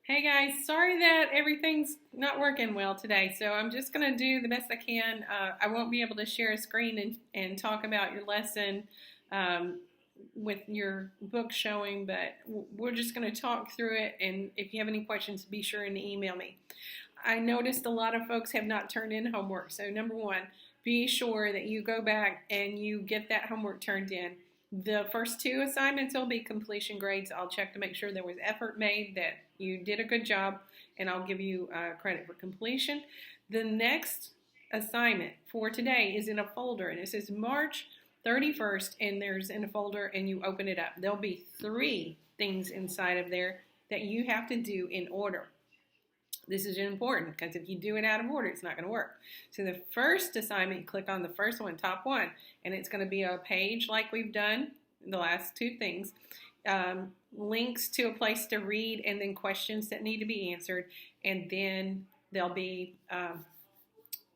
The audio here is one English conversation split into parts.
Hey guys, sorry that everything's not working well today, so I'm just going to do the best I can. I won't be able to share a screen and talk about your lesson um, with your book showing, but we're just going to talk through it, and if you have any questions, be sure and email me. I noticed a lot of folks have not turned in homework, so number one, be sure that you go back and you get that homework turned in. The first two assignments will be completion grades. I'll check to make sure there was effort made, that you did a good job, and I'll give you credit for completion. The next assignment for today is in a folder, and it says March 31st, and there's in a folder, and you open it up. There'll be three things inside of there that you have to do in order. This is important because if you do it out of order, it's not going to work. So the first assignment, click on the first one, top one, and it's going to be a page like we've done the last two things. Links to a place to read, and then questions that need to be answered, and then there'll be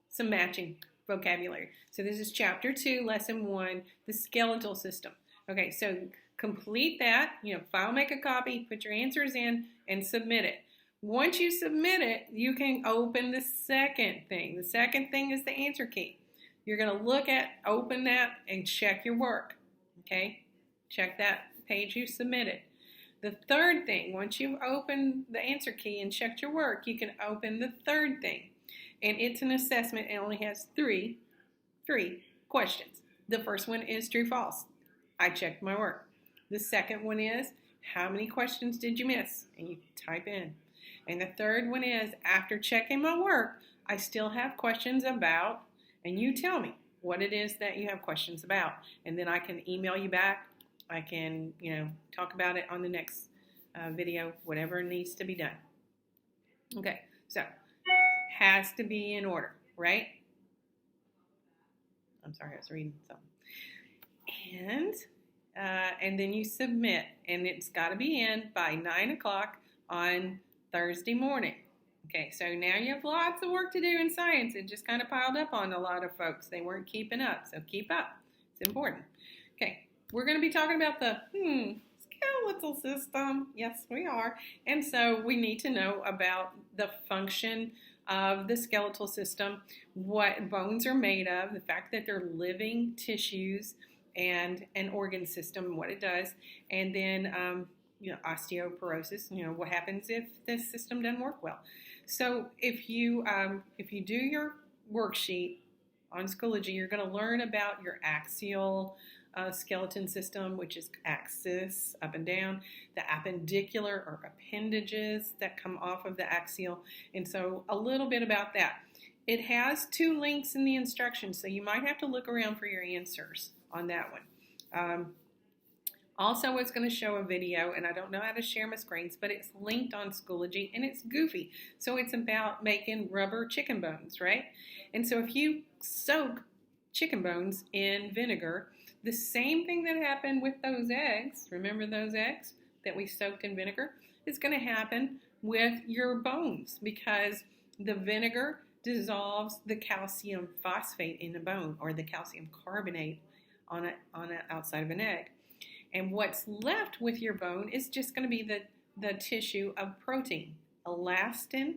some matching vocabulary. So this is chapter 2, lesson 1, the skeletal system. Okay, so complete that, file, make a copy, put your answers in, and submit it. Once you submit it, you can open the second thing. The second thing is the answer key. You're going to open that, and check your work. Okay? Check that page you submitted. The third thing, once you've opened the answer key and checked your work, you can open the third thing. And it's an assessment. It only has three questions. The first one is true, false. I checked my work. The second one is, how many questions did you miss? And you type in. And the third one is, after checking my work, I still have questions about, and you tell me what it is that you have questions about. And then I can email you back. I can, talk about it on the next video, whatever needs to be done. Okay, so has to be in order, right? I'm sorry, I was reading something. And then you submit, and it's got to be in by 9 o'clock on Thursday morning. Okay, so now you have lots of work to do in science. It just kind of piled up on a lot of folks. They weren't keeping up, so keep up. It's important. Okay, we're going to be talking about the skeletal system. Yes, we are. And so we need to know about the function of the skeletal system, what bones are made of, the fact that they're living tissues, and an organ system, what it does, and then osteoporosis, what happens if this system doesn't work well. So if you do your worksheet on Schoology, you're going to learn about your axial skeleton system, which is axis, up and down, the appendicular or appendages that come off of the axial, and so a little bit about that. It has 2 links in the instructions, so you might have to look around for your answers on that one. Also, it's going to show a video, and I don't know how to share my screens, but it's linked on Schoology, and it's goofy. So it's about making rubber chicken bones, right? And so if you soak chicken bones in vinegar, the same thing that happened with those eggs, remember those eggs that we soaked in vinegar, is going to happen with your bones, because the vinegar dissolves the calcium phosphate in the bone, or the calcium carbonate on the outside of an egg. And what's left with your bone is just going to be the tissue of protein, elastin,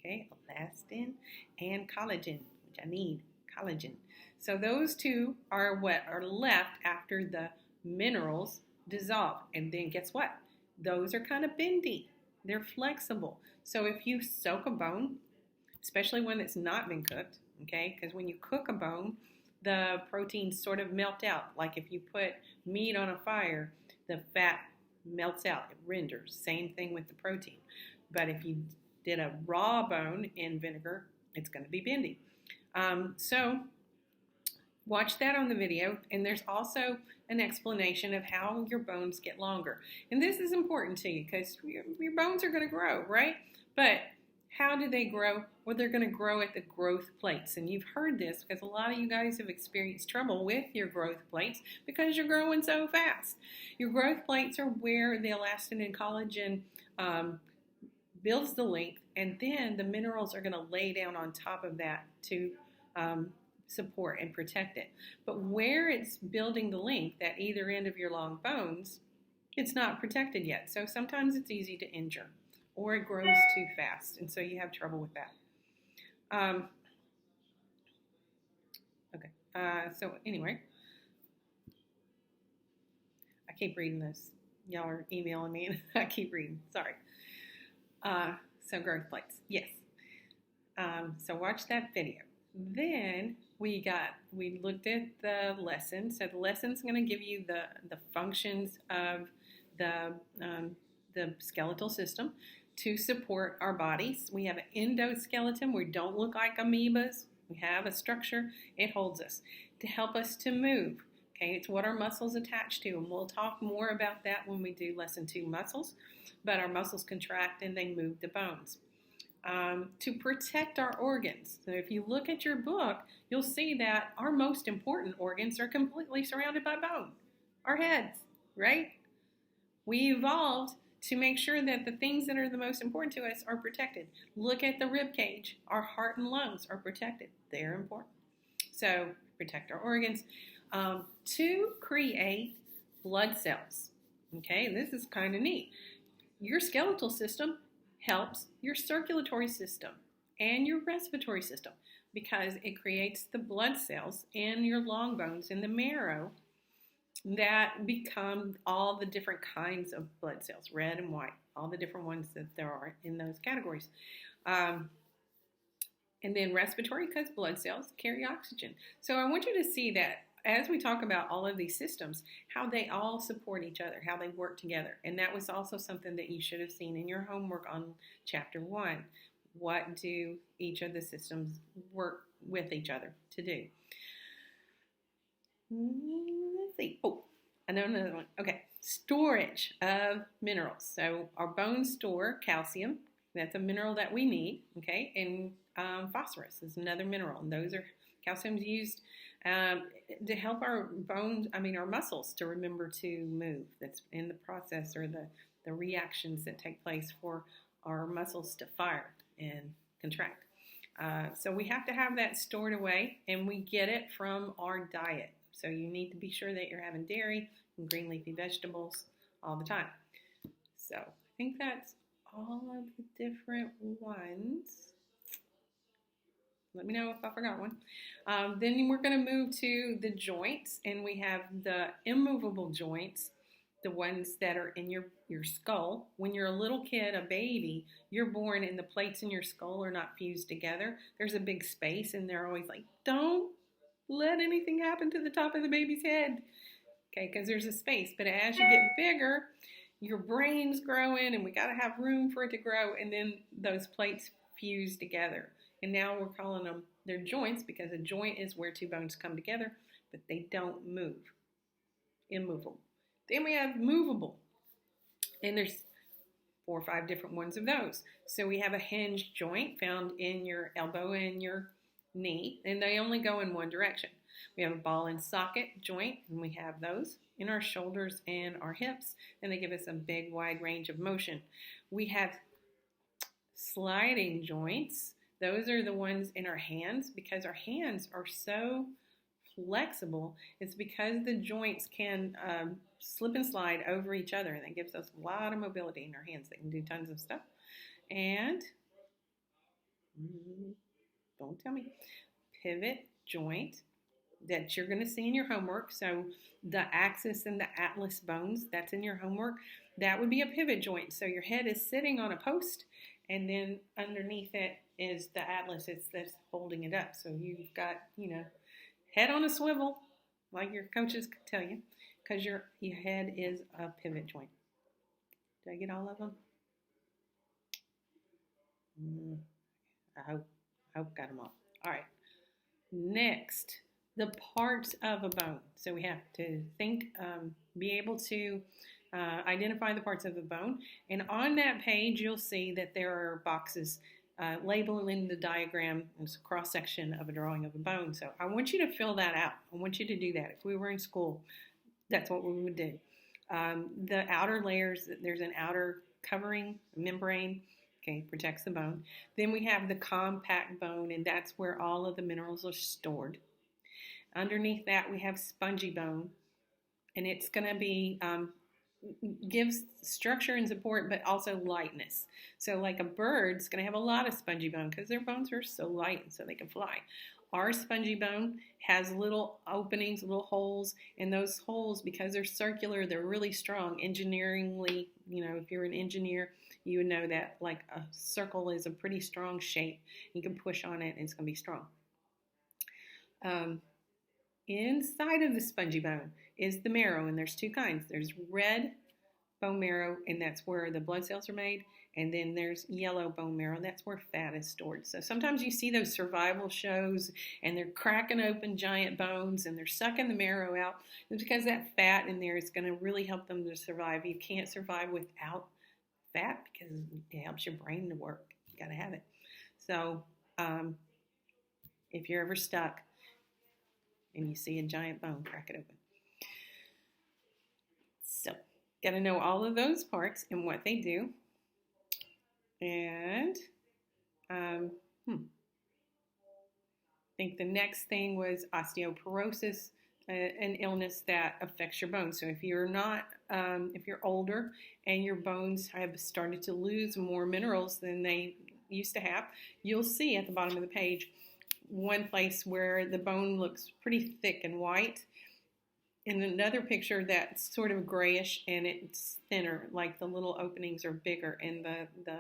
elastin, and collagen, which I need, collagen. So those two are what are left after the minerals dissolve. And then guess what? Those are kind of bendy. They're flexible. So if you soak a bone, especially when it's not been cooked, because when you cook a bone, the proteins sort of melt out. Like if you put meat on a fire, the fat melts out, it renders. Same thing with the protein. But if you did a raw bone in vinegar, it's going to be bendy. So watch that on the video, and there's also an explanation of how your bones get longer. And this is important to you because your bones are going to grow, right? But how do they grow? Well, they're going to grow at the growth plates. And you've heard this because a lot of you guys have experienced trouble with your growth plates because you're growing so fast. Your growth plates are where the elastin and collagen builds the length, and then the minerals are going to lay down on top of that to support and protect it. But where it's building the length at either end of your long bones, it's not protected yet. So sometimes it's easy to injure. or it grows too fast, and so you have trouble with that. Okay, so anyway, I keep reading this. Y'all are emailing me, and I keep reading. Sorry. So growth plates, yes. So watch that video. Then we looked at the lesson. So the lesson's going to give you the functions of the skeletal system to support our bodies. We have an endoskeleton. We don't look like amoebas. We have a structure. It holds us to help us to move. Okay, it's what our muscles attach to, and we'll talk more about that when we do lesson 2 muscles. But our muscles contract and they move the bones. To protect our organs. So if you look at your book, you'll see that our most important organs are completely surrounded by bone. Our heads, right? We evolved to make sure that the things that are the most important to us are protected. Look at the rib cage. Our heart and lungs are protected. They're important. So protect our organs. To create blood cells. Okay, this is kind of neat. Your skeletal system helps your circulatory system and your respiratory system because it creates the blood cells in your long bones in the marrow that become all the different kinds of blood cells, red and white, all the different ones that there are in those categories. And then respiratory, because blood cells carry oxygen. So I want you to see that as we talk about all of these systems, how they all support each other, how they work together. And that was also something that you should have seen in your homework on chapter 1. What do each of the systems work with each other to do? Let's see. Oh, another one. Okay, storage of minerals. So our bones store calcium. That's a mineral that we need, okay? And phosphorus is another mineral. And those are calcium's used to help our bones, our muscles to remember to move. That's in the process or the reactions that take place for our muscles to fire and contract. So we have to have that stored away, and we get it from our diet. So you need to be sure that you're having dairy and green leafy vegetables all the time. So I think that's all of the different ones. Let me know if I forgot one. Then we're going to move to the joints, and we have the immovable joints, the ones that are in your skull. When you're a little kid, a baby, you're born and the plates in your skull are not fused together. There's a big space, and they're always like, don't let anything happen to the top of the baby's head. Okay, because there's a space. But as you get bigger, your brain's growing, and we got to have room for it to grow, and then those plates fuse together. And now we're calling them, they're joints, because a joint is where two bones come together, but they don't move. Immovable. Then we have movable. And there's 4 or 5 different ones of those. So we have a hinge joint found in your elbow and your knee, and they only go in one direction. We have a ball and socket joint, and we have those in our shoulders and our hips, and they give us a big, wide range of motion. We have sliding joints. Those are the ones in our hands, because our hands are so flexible. It's because the joints can slip and slide over each other, and that gives us a lot of mobility in our hands. They can do tons of stuff. And don't tell me, pivot joint that you're going to see in your homework. So the axis and the atlas bones, that's in your homework. That would be a pivot joint. So your head is sitting on a post, and then underneath it is the atlas that's holding it up. So you've got, head on a swivel, like your coaches could tell you, because your head is a pivot joint. Did I get all of them? I hope got them all. All right. Next, the parts of a bone. So we have to think, be able to identify the parts of the bone. And on that page, you'll see that there are boxes labeling the diagram. It's a cross-section of a drawing of a bone. So I want you to fill that out. I want you to do that. If we were in school, that's what we would do. The outer layers, there's an outer covering, membrane, okay, protects the bone. Then we have the compact bone, and that's where all of the minerals are stored. Underneath that, we have spongy bone, and it's going to be gives structure and support, but also lightness. So like a bird's going to have a lot of spongy bone because their bones are so light and so they can fly. Our spongy bone has little openings, little holes, and those holes, because they're circular, they're really strong. Engineeringly, if you're an engineer, you would know that like a circle is a pretty strong shape. You can push on it and it's going to be strong. Inside of the spongy bone is the marrow, and there's two kinds. There's red bone marrow, and that's where the blood cells are made, and then there's yellow bone marrow, and that's where fat is stored. So sometimes you see those survival shows, and they're cracking open giant bones, and they're sucking the marrow out. It's because that fat in there is going to really help them to survive. You can't survive without fat because it helps your brain to work. You got to have it. So if you're ever stuck and you see a giant bone, crack it open. So, got to know all of those parts and what they do. And I think the next thing was osteoporosis, an illness that affects your bones. So if you're older and your bones have started to lose more minerals than they used to have, you'll see at the bottom of the page one place where the bone looks pretty thick and white, and another picture that's sort of grayish and it's thinner, like the little openings are bigger and the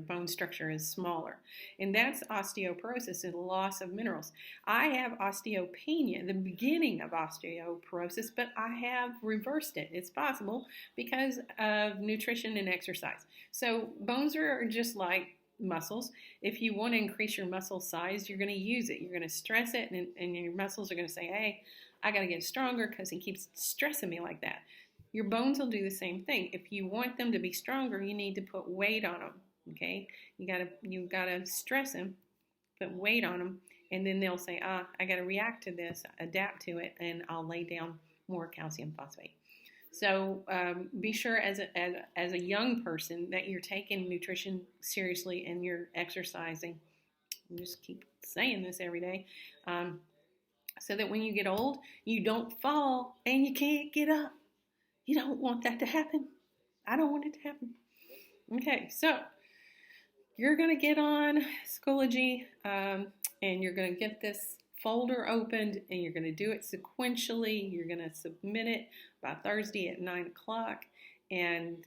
bone structure is smaller. And that's osteoporosis, and loss of minerals. I have osteopenia, the beginning of osteoporosis, but I have reversed it. It's possible because of nutrition and exercise. So bones are just like muscles. If you want to increase your muscle size, you're going to use it. You're going to stress it, and your muscles are going to say, hey, I got to get stronger because he keeps stressing me like that. Your bones will do the same thing. If you want them to be stronger, you need to put weight on them. Okay, you gotta stress them, put weight on them, and then they'll say, I gotta react to this, adapt to it, and I'll lay down more calcium phosphate. So be sure as a young person that you're taking nutrition seriously and you're exercising. I just keep saying this every day, so that when you get old, you don't fall and you can't get up. You don't want that to happen. I don't want it to happen. Okay, so you're going to get on Schoology, and you're going to get this folder opened, and you're going to do it sequentially. You're going to submit it by Thursday at 9 o'clock. And,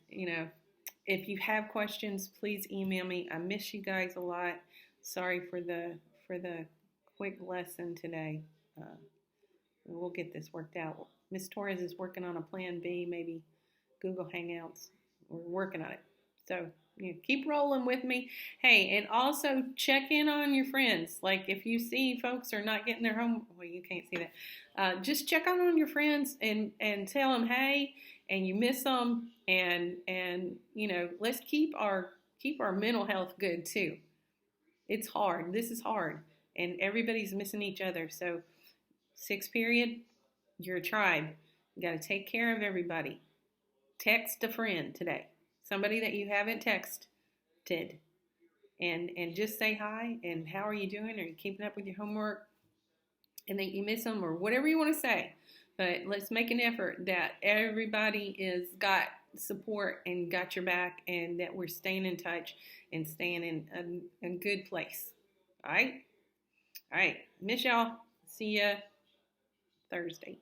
if you have questions, please email me. I miss you guys a lot. Sorry for the quick lesson today. We'll get this worked out. Miss Torres is working on a plan B, maybe Google Hangouts. We're working on it. So keep rolling with me. Hey, and also check in on your friends. Like if you see folks are not getting their homework, well, you can't see that. Just check on your friends and tell them hey, and you miss them, and let's keep our mental health good too. It's hard. This is hard, and everybody's missing each other. So 6th period, you're a tribe. You got to take care of everybody. Text a friend today. Somebody that you haven't texted, and just say hi and how are you doing? Are you keeping up with your homework? And that you miss them or whatever you want to say. But let's make an effort that everybody is got support and got your back, and that we're staying in touch and staying in a good place. All right? Miss y'all. See ya Thursday.